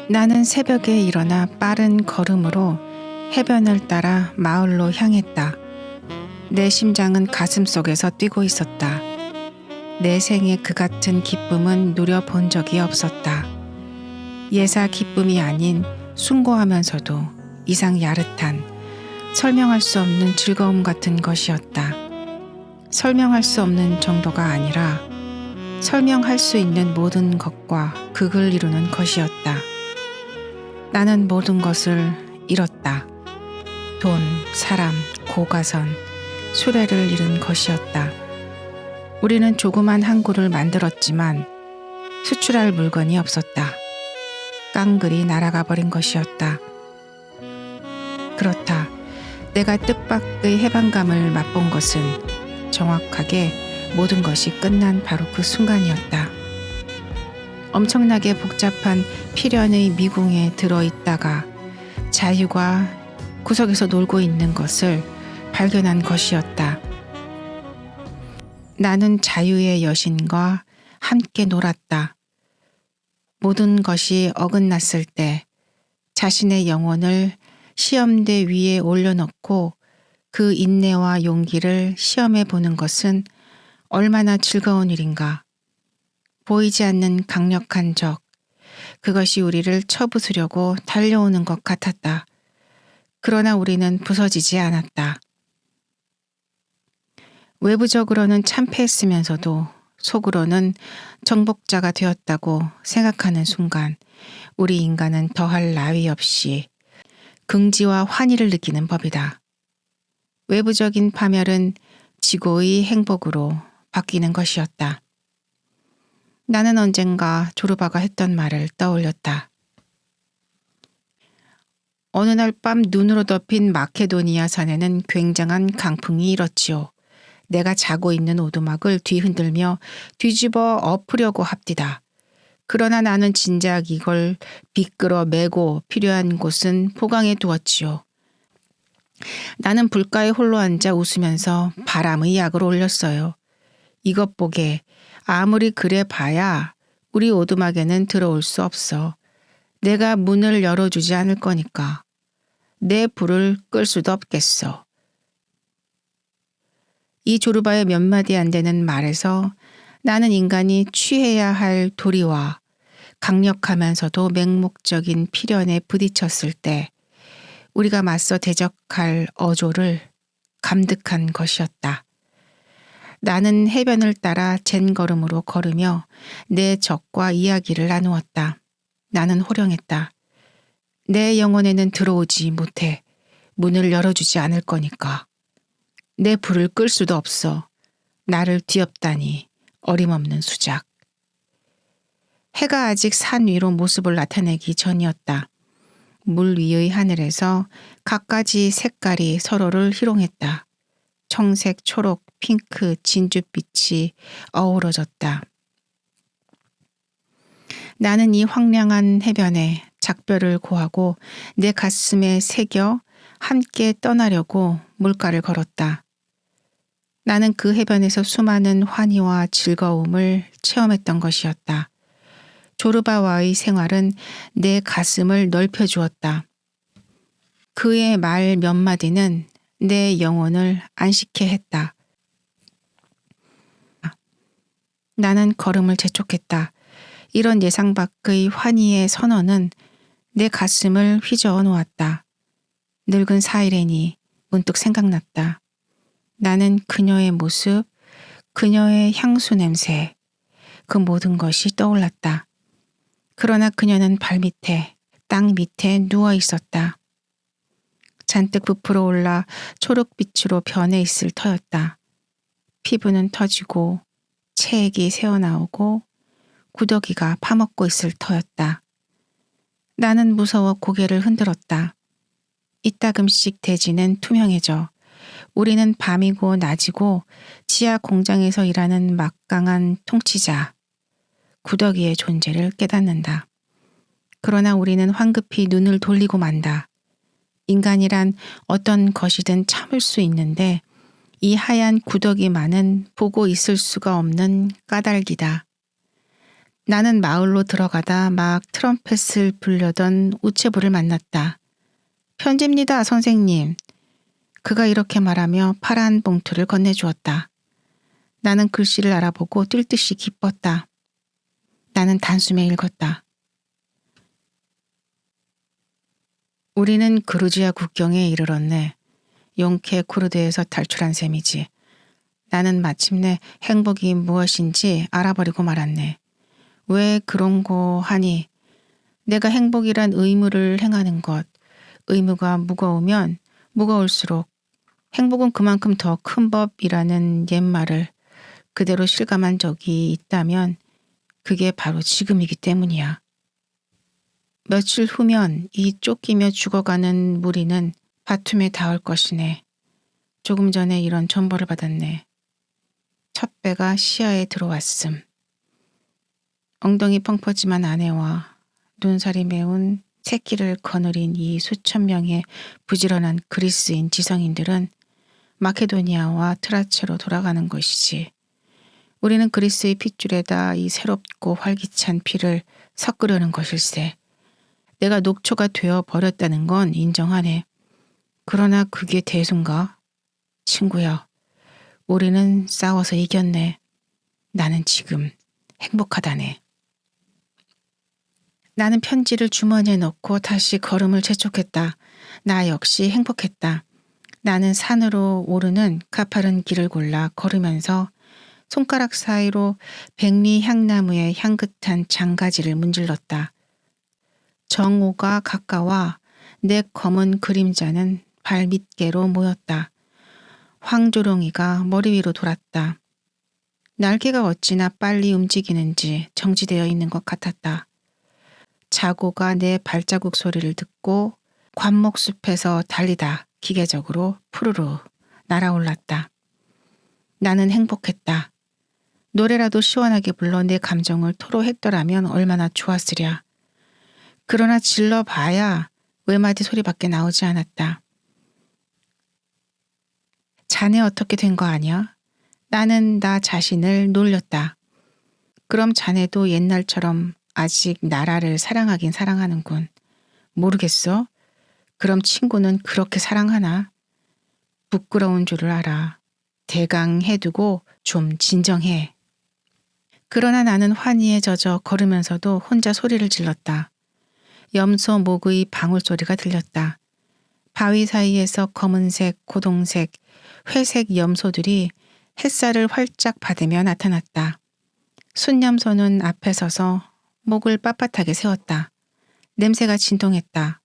나는 새벽에 일어나 빠른 걸음으로 해변을 따라 마을로 향했다. 내 심장은 가슴속에서 뛰고 있었다. 내 생에 그 같은 기쁨은 누려본 적이 없었다. 예사 기쁨이 아닌 숭고하면서도 이상 야릇한 설명할 수 없는 즐거움 같은 것이었다. 설명할 수 없는 정도가 아니라 설명할 수 있는 모든 것과 극을 이루는 것이었다. 나는 모든 것을 잃었다. 돈, 사람, 고가선, 수레를 잃은 것이었다. 우리는 조그만 항구를 만들었지만 수출할 물건이 없었다. 깡글이 날아가 버린 것이었다. 그렇다. 내가 뜻밖의 해방감을 맛본 것은 정확하게 모든 것이 끝난 바로 그 순간이었다. 엄청나게 복잡한 필연의 미궁에 들어있다가 자유가 구석에서 놀고 있는 것을 발견한 것이었다. 나는 자유의 여신과 함께 놀았다. 모든 것이 어긋났을 때 자신의 영혼을 시험대 위에 올려놓고 그 인내와 용기를 시험해 보는 것은 얼마나 즐거운 일인가. 보이지 않는 강력한 적, 그것이 우리를 쳐부수려고 달려오는 것 같았다. 그러나 우리는 부서지지 않았다. 외부적으로는 참패했으면서도 속으로는 정복자가 되었다고 생각하는 순간 우리 인간은 더할 나위 없이 긍지와 환희를 느끼는 법이다. 외부적인 파멸은 지고의 행복으로 바뀌는 것이었다. 나는 언젠가 조르바가 했던 말을 떠올렸다. 어느 날 밤 눈으로 덮인 마케도니아 산에는 굉장한 강풍이 일었지요. 내가 자고 있는 오두막을 뒤흔들며 뒤집어 엎으려고 합디다. 그러나 나는 진작 이걸 비끌어 매고 필요한 곳은 포강해 두었지요. 나는 불가에 홀로 앉아 웃으면서 바람의 약을 올렸어요. 이것 보게. 아무리 그래 봐야 우리 오두막에는 들어올 수 없어. 내가 문을 열어주지 않을 거니까. 내 불을 끌 수도 없겠어. 이 조르바의 몇 마디 안 되는 말에서 나는 인간이 취해야 할 도리와 강력하면서도 맹목적인 필연에 부딪혔을 때 우리가 맞서 대적할 어조를 감득한 것이었다. 나는 해변을 따라 젠걸음으로 걸으며 내 적과 이야기를 나누었다. 나는 호령했다. 내 영혼에는 들어오지 못해. 문을 열어주지 않을 거니까. 내 불을 끌 수도 없어. 나를 뒤엎다니 어림없는 수작. 해가 아직 산 위로 모습을 나타내기 전이었다. 물 위의 하늘에서 갖가지 색깔이 서로를 희롱했다. 청색, 초록, 핑크, 진주빛이 어우러졌다. 나는 이 황량한 해변에 작별을 고하고 내 가슴에 새겨 함께 떠나려고 물가를 걸었다. 나는 그 해변에서 수많은 환희와 즐거움을 체험했던 것이었다. 조르바와의 생활은 내 가슴을 넓혀주었다. 그의 말 몇 마디는 내 영혼을 안식해 했다. 나는 걸음을 재촉했다. 이런 예상 밖의 환희의 선언은 내 가슴을 휘저어 놓았다. 늙은 사이렌이 문득 생각났다. 나는 그녀의 모습, 그녀의 향수 냄새, 그 모든 것이 떠올랐다. 그러나 그녀는 발밑에, 땅 밑에 누워 있었다. 잔뜩 부풀어 올라 초록빛으로 변해 있을 터였다. 피부는 터지고 체액이 새어나오고 구더기가 파먹고 있을 터였다. 나는 무서워 고개를 흔들었다. 이따금씩 대지는 투명해져. 우리는 밤이고 낮이고 지하 공장에서 일하는 막강한 통치자, 구더기의 존재를 깨닫는다. 그러나 우리는 황급히 눈을 돌리고 만다. 인간이란 어떤 것이든 참을 수 있는데 이 하얀 구더기만은 보고 있을 수가 없는 까닭이다. 나는 마을로 들어가다 막 트럼펫을 불려던 우체부를 만났다. 편지입니다, 선생님. 그가 이렇게 말하며 파란 봉투를 건네주었다. 나는 글씨를 알아보고 뛸 듯이 기뻤다. 나는 단숨에 읽었다. 우리는 그루지아 국경에 이르렀네. 용케 쿠르드에서 탈출한 셈이지. 나는 마침내 행복이 무엇인지 알아버리고 말았네. 왜 그런고 하니 내가 행복이란 의무를 행하는 것, 의무가 무거우면 무거울수록 행복은 그만큼 더 큰 법이라는 옛말을 그대로 실감한 적이 있다면 그게 바로 지금이기 때문이야. 며칠 후면 이 쫓기며 죽어가는 무리는 바툼에 닿을 것이네. 조금 전에 이런 전보를 받았네. 첫 배가 시야에 들어왔음. 엉덩이 펑퍼짐한 아내와 눈살이 매운 새끼를 거느린 이 수천 명의 부지런한 그리스인 지성인들은 마케도니아와 트라체로 돌아가는 것이지. 우리는 그리스의 핏줄에다 이 새롭고 활기찬 피를 섞으려는 것일세. 내가 녹초가 되어 버렸다는 건 인정하네. 그러나 그게 대수인가? 친구야, 우리는 싸워서 이겼네. 나는 지금 행복하다네. 나는 편지를 주머니에 넣고 다시 걸음을 재촉했다. 나 역시 행복했다. 나는 산으로 오르는 가파른 길을 골라 걸으면서 손가락 사이로 백리 향나무의 향긋한 장가지를 문질렀다. 정오가 가까워 내 검은 그림자는 발밑개로 모였다. 황조롱이가 머리 위로 돌았다. 날개가 어찌나 빨리 움직이는지 정지되어 있는 것 같았다. 자고가 내 발자국 소리를 듣고 관목숲에서 달리다 기계적으로 푸르르 날아올랐다. 나는 행복했다. 노래라도 시원하게 불러 내 감정을 토로했더라면 얼마나 좋았으랴. 그러나 질러봐야 외마디 소리밖에 나오지 않았다. 자네 어떻게 된 거 아냐? 나는 나 자신을 놀렸다. 그럼 자네도 옛날처럼 아직 나라를 사랑하긴 사랑하는군. 모르겠어? 그럼 친구는 그렇게 사랑하나? 부끄러운 줄을 알아. 대강 해두고 좀 진정해. 그러나 나는 환희에 젖어 걸으면서도 혼자 소리를 질렀다. 염소 목의 방울소리가 들렸다. 바위 사이에서 검은색, 고동색, 회색 염소들이 햇살을 활짝 받으며 나타났다. 순염소는 앞에 서서 목을 빳빳하게 세웠다. 냄새가 진동했다.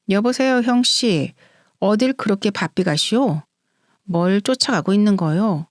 여보세요, 형씨. 어딜 그렇게 바삐 가시오? 뭘 쫓아가고 있는 거요?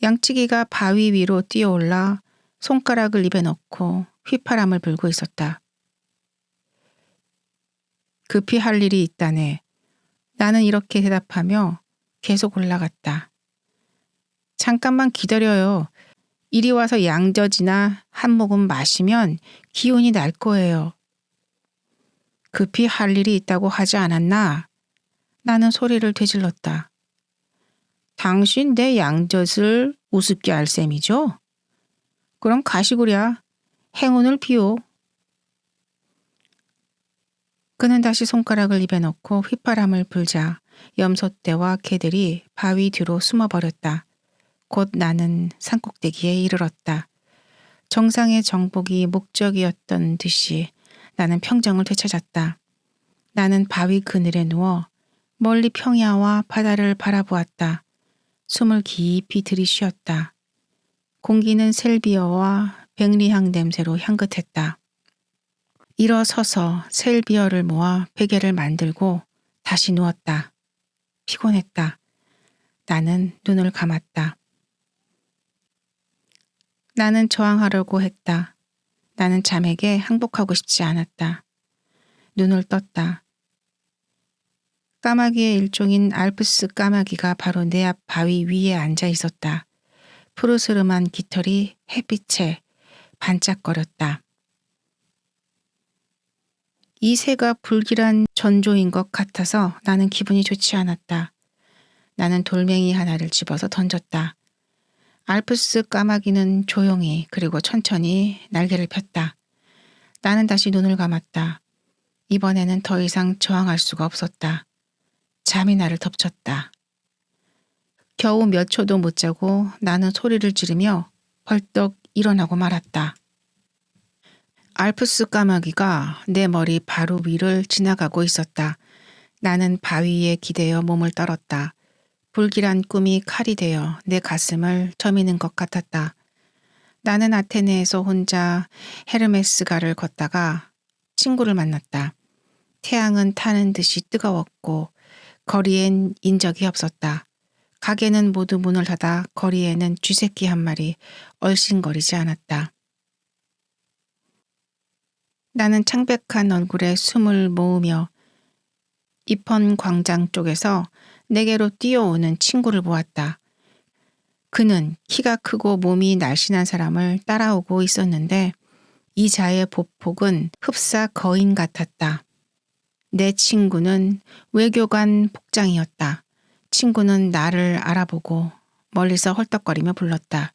양치기가 바위 위로 뛰어올라 손가락을 입에 넣고 휘파람을 불고 있었다. 급히 할 일이 있다네. 나는 이렇게 대답하며 계속 올라갔다. 잠깐만 기다려요. 이리 와서 양젖이나 한 모금 마시면 기운이 날 거예요. 급히 할 일이 있다고 하지 않았나? 나는 소리를 되질렀다. 당신 내 양젖을 우습게 알 셈이죠? 그럼 가시구랴. 행운을 비오. 그는 다시 손가락을 입에 넣고 휘파람을 불자 염소떼와 개들이 바위 뒤로 숨어버렸다. 곧 나는 산꼭대기에 이르렀다. 정상의 정복이 목적이었던 듯이 나는 평정을 되찾았다. 나는 바위 그늘에 누워 멀리 평야와 바다를 바라보았다. 숨을 깊이 들이쉬었다. 공기는 셀비어와 백리향 냄새로 향긋했다. 일어서서 셀비어를 모아 베개를 만들고 다시 누웠다. 피곤했다. 나는 눈을 감았다. 나는 저항하려고 했다. 나는 잠에게 항복하고 싶지 않았다. 눈을 떴다. 까마귀의 일종인 알프스 까마귀가 바로 내 앞 바위 위에 앉아 있었다. 푸르스름한 깃털이 햇빛에 반짝거렸다. 이 새가 불길한 전조인 것 같아서 나는 기분이 좋지 않았다. 나는 돌멩이 하나를 집어서 던졌다. 알프스 까마귀는 조용히 그리고 천천히 날개를 폈다. 나는 다시 눈을 감았다. 이번에는 더 이상 저항할 수가 없었다. 잠이 나를 덮쳤다. 겨우 몇 초도 못 자고 나는 소리를 지르며 벌떡 일어나고 말았다. 알프스 까마귀가 내 머리 바로 위를 지나가고 있었다. 나는 바위에 기대어 몸을 떨었다. 불길한 꿈이 칼이 되어 내 가슴을 저미는 것 같았다. 나는 아테네에서 혼자 헤르메스가를 걷다가 친구를 만났다. 태양은 타는 듯이 뜨거웠고 거리엔 인적이 없었다. 가게는 모두 문을 닫아 거리에는 쥐새끼 한 마리 얼씬거리지 않았다. 나는 창백한 얼굴에 숨을 모으며 이펀 광장 쪽에서 내게로 뛰어오는 친구를 보았다. 그는 키가 크고 몸이 날씬한 사람을 따라오고 있었는데 이 자의 보폭은 흡사 거인 같았다. 내 친구는 외교관 복장이었다. 친구는 나를 알아보고 멀리서 헐떡거리며 불렀다.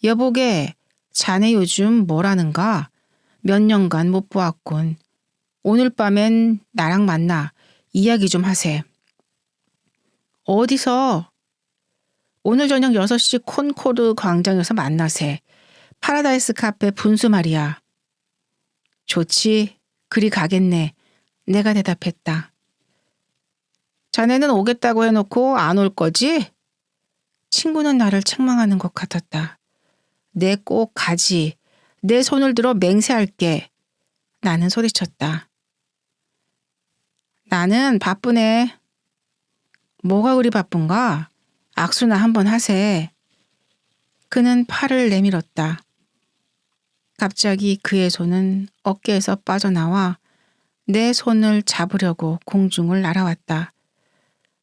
여보게, 자네 요즘 뭐라는가? 몇 년간 못 보았군. 오늘 밤엔 나랑 만나. 이야기 좀 하세. 어디서? 오늘 저녁 6시 콘코르 광장에서 만나세. 파라다이스 카페 분수 말이야. 좋지. 그리 가겠네. 내가 대답했다. 자네는 오겠다고 해놓고 안 올 거지? 친구는 나를 책망하는 것 같았다. 내 꼭 가지. 내 손을 들어 맹세할게. 나는 소리쳤다. 나는 바쁘네. 뭐가 그리 바쁜가? 악수나 한번 하세. 그는 팔을 내밀었다. 갑자기 그의 손은 어깨에서 빠져나와 내 손을 잡으려고 공중을 날아왔다.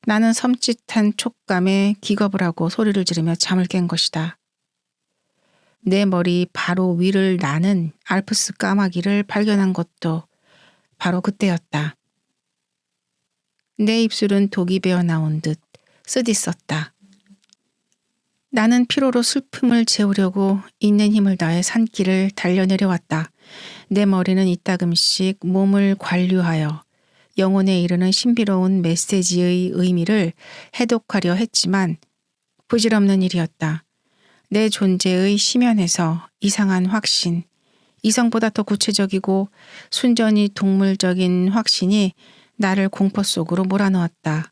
나는 섬찟한 촉감에 기겁을 하고 소리를 지르며 잠을 깬 것이다. 내 머리 바로 위를 나는 알프스 까마귀를 발견한 것도 바로 그때였다. 내 입술은 독이 배어 나온 듯 쓰디썼다. 나는 피로로 슬픔을 재우려고 있는 힘을 다해 산길을 달려내려왔다. 내 머리는 이따금씩 몸을 관류하여 영혼에 이르는 신비로운 메시지의 의미를 해독하려 했지만 부질없는 일이었다. 내 존재의 심연에서 이상한 확신, 이성보다 더 구체적이고 순전히 동물적인 확신이 나를 공포 속으로 몰아넣었다.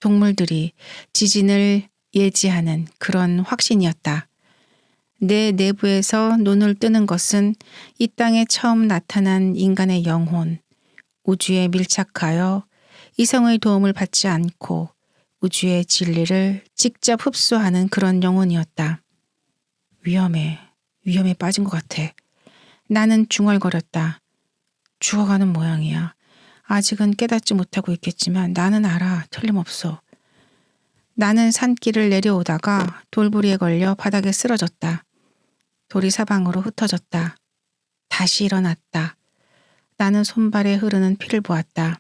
동물들이 지진을 예지하는 그런 확신이었다. 내 내부에서 눈을 뜨는 것은 이 땅에 처음 나타난 인간의 영혼, 우주에 밀착하여 이성의 도움을 받지 않고 우주의 진리를 직접 흡수하는 그런 영혼이었다. 위험에 빠진 것 같아. 나는 중얼거렸다. 죽어가는 모양이야. 아직은 깨닫지 못하고 있겠지만 나는 알아. 틀림없어. 나는 산길을 내려오다가 돌부리에 걸려 바닥에 쓰러졌다. 돌이 사방으로 흩어졌다. 다시 일어났다. 나는 손발에 흐르는 피를 보았다.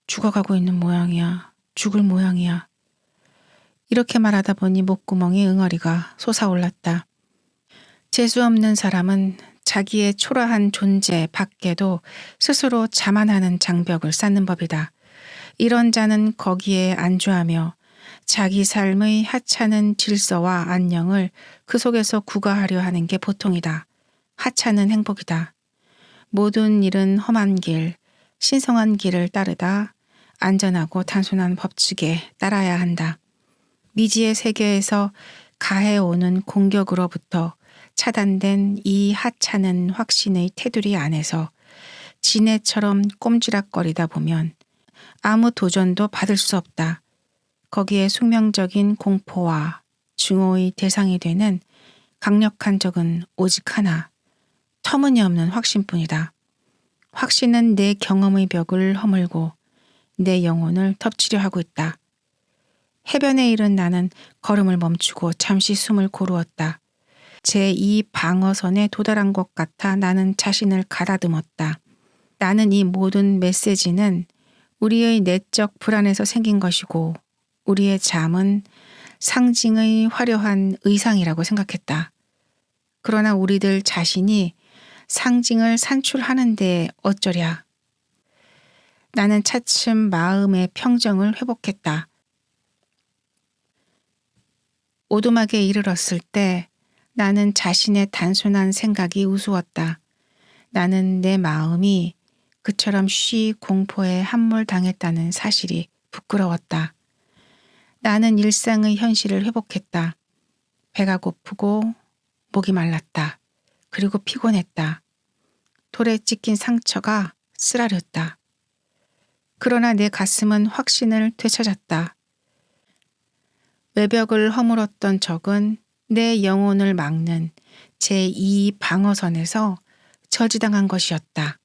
죽어가고 있는 모양이야. 죽을 모양이야. 이렇게 말하다 보니 목구멍에 응어리가 솟아올랐다. 재수없는 사람은 자기의 초라한 존재 밖에도 스스로 자만하는 장벽을 쌓는 법이다. 이런 자는 거기에 안주하며 자기 삶의 하찮은 질서와 안녕을 그 속에서 구가하려 하는 게 보통이다. 하찮은 행복이다. 모든 일은 험한 길, 신성한 길을 따르다 안전하고 단순한 법칙에 따라야 한다. 미지의 세계에서 가해오는 공격으로부터 차단된 이 하찮은 확신의 테두리 안에서 지네처럼 꼼지락거리다 보면 아무 도전도 받을 수 없다. 거기에 숙명적인 공포와 증오의 대상이 되는 강력한 적은 오직 하나, 터무니없는 확신뿐이다. 확신은 내 경험의 벽을 허물고 내 영혼을 덮치려 하고 있다. 해변에 이른 나는 걸음을 멈추고 잠시 숨을 고르었다. 제2 방어선에 도달한 것 같아 나는 자신을 가다듬었다. 나는 이 모든 메시지는 우리의 내적 불안에서 생긴 것이고 우리의 잠은 상징의 화려한 의상이라고 생각했다. 그러나 우리들 자신이 상징을 산출하는데 어쩌랴. 나는 차츰 마음의 평정을 회복했다. 오두막에 이르렀을 때 나는 자신의 단순한 생각이 우스웠다. 나는 내 마음이 그처럼 쉬 공포에 함몰당했다는 사실이 부끄러웠다. 나는 일상의 현실을 회복했다. 배가 고프고 목이 말랐다. 그리고 피곤했다. 돌에 찍힌 상처가 쓰라렸다. 그러나 내 가슴은 확신을 되찾았다. 외벽을 허물었던 적은 내 영혼을 막는 제2 방어선에서 저지당한 것이었다.